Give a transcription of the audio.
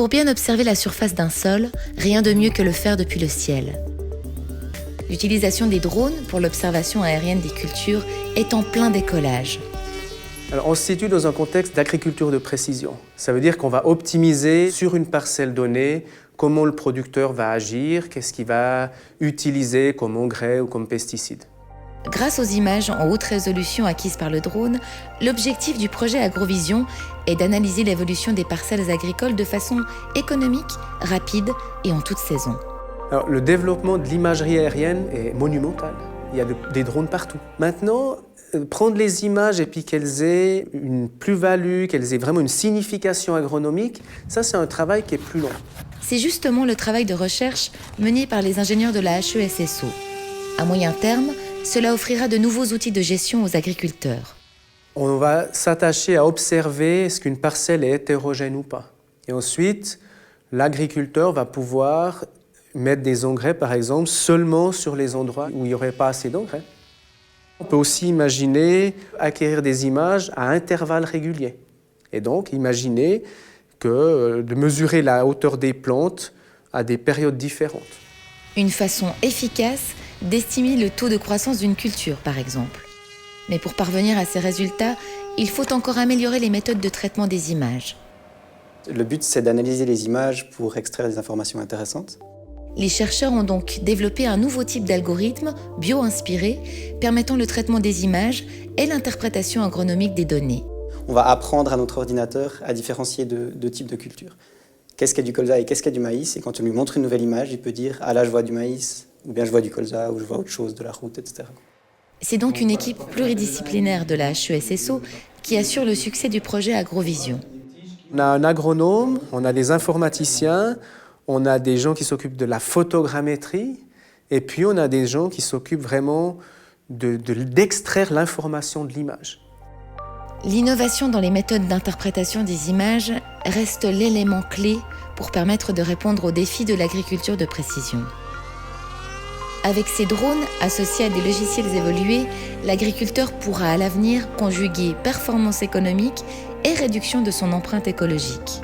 Pour bien observer la surface d'un sol, rien de mieux que le faire depuis le ciel. L'utilisation des drones pour l'observation aérienne des cultures est en plein décollage. Alors, on se situe dans un contexte d'agriculture de précision. Ça veut dire qu'on va optimiser sur une parcelle donnée comment le producteur va agir, qu'est-ce qu'il va utiliser comme engrais ou comme pesticide. Grâce aux images en haute résolution acquises par le drone, l'objectif du projet Agrovision est d'analyser l'évolution des parcelles agricoles de façon économique, rapide et en toute saison. Alors, le développement de l'imagerie aérienne est monumental. Il y a des drones partout. Maintenant, prendre les images et puis qu'elles aient une plus-value, qu'elles aient vraiment une signification agronomique, ça c'est un travail qui est plus long. C'est justement le travail de recherche mené par les ingénieurs de la HESSO. À moyen terme, cela offrira de nouveaux outils de gestion aux agriculteurs. On va s'attacher à observer est-ce qu'une parcelle est hétérogène ou pas. Et ensuite, l'agriculteur va pouvoir mettre des engrais, par exemple, seulement sur les endroits où il n'y aurait pas assez d'engrais. On peut aussi imaginer acquérir des images à intervalles réguliers. Et donc, imaginer de mesurer la hauteur des plantes à des périodes différentes. Une façon efficace d'estimer le taux de croissance d'une culture, par exemple. Mais pour parvenir à ces résultats, il faut encore améliorer les méthodes de traitement des images. Le but, c'est d'analyser les images pour extraire des informations intéressantes. Les chercheurs ont donc développé un nouveau type d'algorithme bio-inspiré permettant le traitement des images et l'interprétation agronomique des données. On va apprendre à notre ordinateur à différencier deux types de cultures. Qu'est-ce qu'il y a du colza et qu'est-ce qu'il y a du maïs? Et quand on lui montre une nouvelle image, il peut dire « Ah là, je vois du maïs » ou bien « Je vois du colza » ou « Je vois autre chose, de la route, etc. » C'est donc une équipe pluridisciplinaire de la HESSO qui assure le succès du projet Agrovision. On a un agronome, on a des informaticiens, on a des gens qui s'occupent de la photogrammétrie et puis on a des gens qui s'occupent vraiment d'extraire l'information de l'image. L'innovation dans les méthodes d'interprétation des images reste l'élément clé pour permettre de répondre aux défis de l'agriculture de précision. Avec ces drones associés à des logiciels évolués, l'agriculteur pourra à l'avenir conjuguer performance économique et réduction de son empreinte écologique.